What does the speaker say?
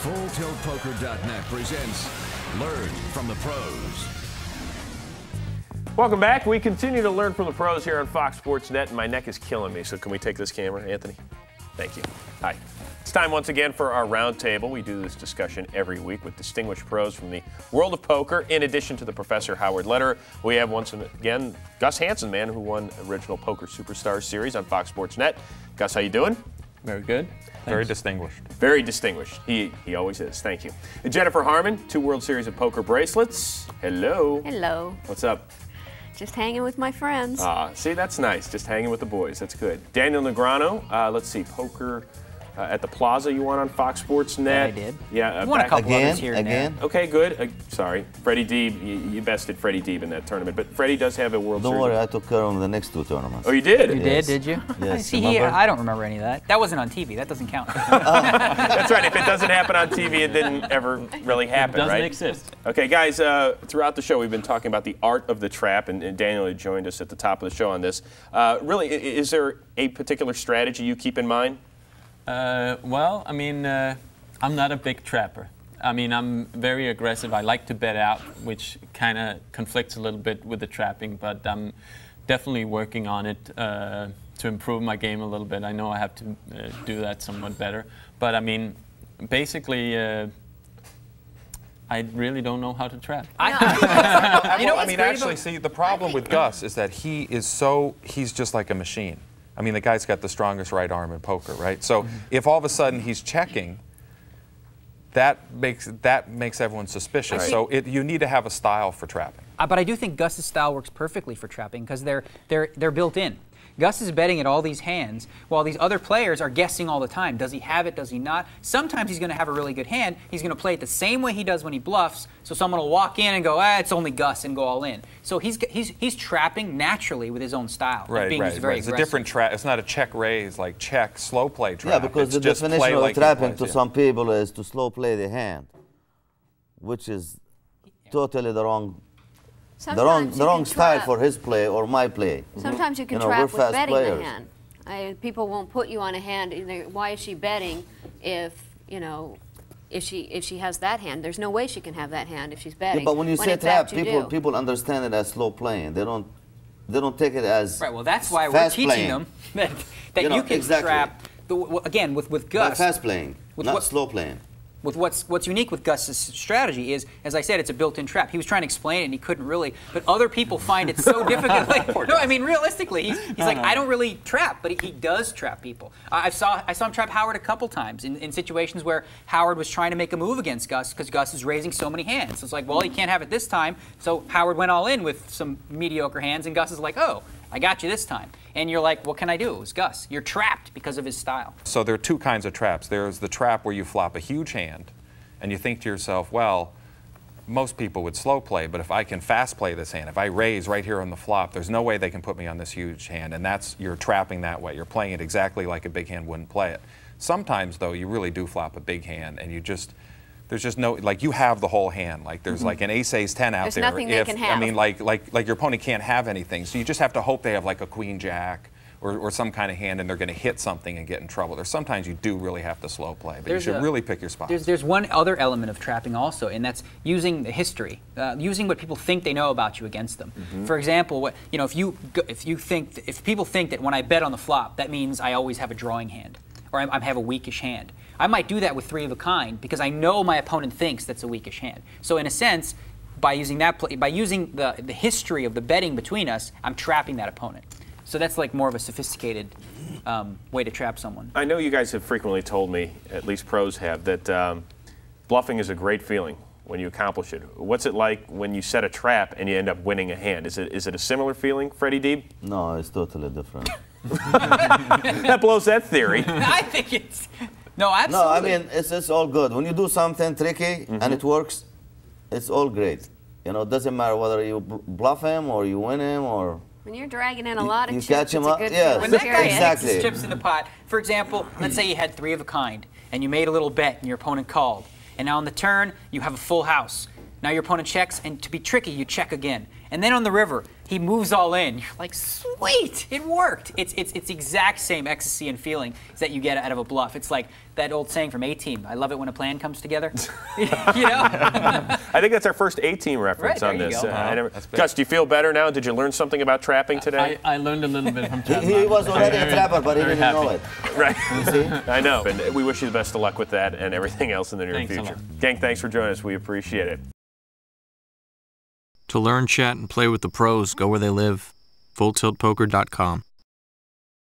FullTiltPoker.net presents Learn from the Pros. Welcome back. We continue to learn from the pros here on Fox Sports Net, and my neck is killing me, so can we take this camera, Anthony? Thank you. Hi. It's time once again for our roundtable. We do this discussion every week with distinguished pros from the world of poker. In addition to the Professor Howard Lederer, we have once again Gus Hansen, man who won original Poker Superstars series on Fox Sports Net. Gus, how you doing? Very good. Thanks. Very distinguished. Very distinguished. He always is. Thank you. And Jennifer Harman, 2 World Series of Poker bracelets. Hello. Hello. What's up? Just hanging with my friends. See, that's nice. Just hanging with the boys. That's good. Daniel Negreanu, let's see, poker at the Plaza you won on Fox Sports Net. I did. Yeah, you won a couple others here and there. Okay, good. Sorry. Freddy Deeb, you bested Freddy Deeb in that tournament. But Freddy does have a World Series. Don't worry, I took care of the next 2 tournaments. Oh, you did? You did you? Yes. See, I don't remember any of that. That wasn't on TV. That doesn't count. That's right. If it doesn't happen on TV, it didn't ever really happen, right? It doesn't exist. Okay, guys, throughout the show, we've been talking about the art of the trap, and Daniel had joined us at the top of the show on this. Really, is there a particular strategy you keep in mind? Well, I mean, I'm not a big trapper. I mean, I'm very aggressive. I like to bet out, which kind of conflicts a little bit with the trapping, but I'm definitely working on it to improve my game a little bit. I know I have to do that somewhat better. But, I mean, basically, I really don't know how to trap. Actually, see, the problem with Gus is that he's just like a machine. I mean, the guy's got the strongest right arm in poker, right? So if all of a sudden he's checking, that makes everyone suspicious. Right. So you need to have a style for trapping. But I do think Gus's style works perfectly for trapping because they're built in. Gus is betting at all these hands while these other players are guessing all the time. Does he have it? Does he not? Sometimes he's going to have a really good hand. He's going to play it the same way he does when he bluffs. So someone will walk in and go, it's only Gus, and go all in. So he's trapping naturally with his own style. Right. It's a different trap. It's not a check raise like check slow play trap. Yeah, because it's the just definition of like trapping to some people is to slow play the hand, which is totally the wrong. The wrong style for his play or my play. Sometimes you can trap with betting the hand. People won't put you on a hand. Why is she betting if she has that hand? There's no way she can have that hand if she's betting. Yeah, but when you say trap, people understand it as slow playing. They don't take it as right. Well, that's why we're teaching them that you can trap. Again, with Gus. Fast playing, not slow playing. With what's unique with Gus's strategy is, as I said, it's a built-in trap. He was trying to explain it and he couldn't really, but other people find it so difficult. No, I mean realistically, he's like, I don't really trap, but he does trap people. I saw him trap Howard a couple times in situations where Howard was trying to make a move against Gus because Gus is raising so many hands. So it's like, well, he can't have it this time. So Howard went all in with some mediocre hands, and Gus is like, oh, I got you this time. And you're like, what can I do? It was Gus. You're trapped because of his style. So there are 2 kinds of traps. There's the trap where you flop a huge hand, and you think to yourself, well, most people would slow play, but if I can fast play this hand, if I raise right here on the flop, there's no way they can put me on this huge hand, and you're trapping that way. You're playing it exactly like a big hand wouldn't play it. Sometimes, though, you really do flop a big hand, and there's just no, like, you have the whole hand. Like, there's like an ace-10 out there. There's nothing they can have. I mean, like your opponent can't have anything. So you just have to hope they have like a queen-jack or some kind of hand, and they're going to hit something and get in trouble. There's sometimes you do really have to slow play, but you should really pick your spots. There's one other element of trapping also, and that's using the history, using what people think they know about you against them. For example, if people think that when I bet on the flop, that means I always have a drawing hand, or I have a weakish hand. I might do that with 3 of a kind because I know my opponent thinks that's a weakish hand. So in a sense, by using the history of the betting between us, I'm trapping that opponent. So that's like more of a sophisticated way to trap someone. I know you guys have frequently told me, at least pros have, that bluffing is a great feeling when you accomplish it. What's it like when you set a trap and you end up winning a hand? Is it a similar feeling, Freddy Deeb? No, it's totally different. That blows that theory. I think it's... No, absolutely. No, I mean, it's all good. When you do something tricky and it works, it's all great. You know, it doesn't matter whether you bluff him or you win him or... When you're dragging in a lot of chips, catch him it's up. a good Yes. feeling. When that guy Exactly. hits his chips in the pot, for example, let's say you had 3 of a kind, and you made a little bet, and your opponent called. And now on the turn, you have a full house. Now your opponent checks, and to be tricky, you check again. And then on the river, he moves all in. You're like, sweet, it worked. It's the exact same ecstasy and feeling that you get out of a bluff. It's like that old saying from A-Team, I love it when a plan comes together. You know? I think that's our first A-Team reference on this. Gus, do you feel better now? Did you learn something about trapping today? I learned a little bit from trapping. He was already a trapper, but he didn't know it. Right. You see? I know. And we wish you the best of luck with that and everything else in the near future. Gang, thanks for joining us. We appreciate it. To learn, chat, and play with the pros, go where they live. FullTiltPoker.com.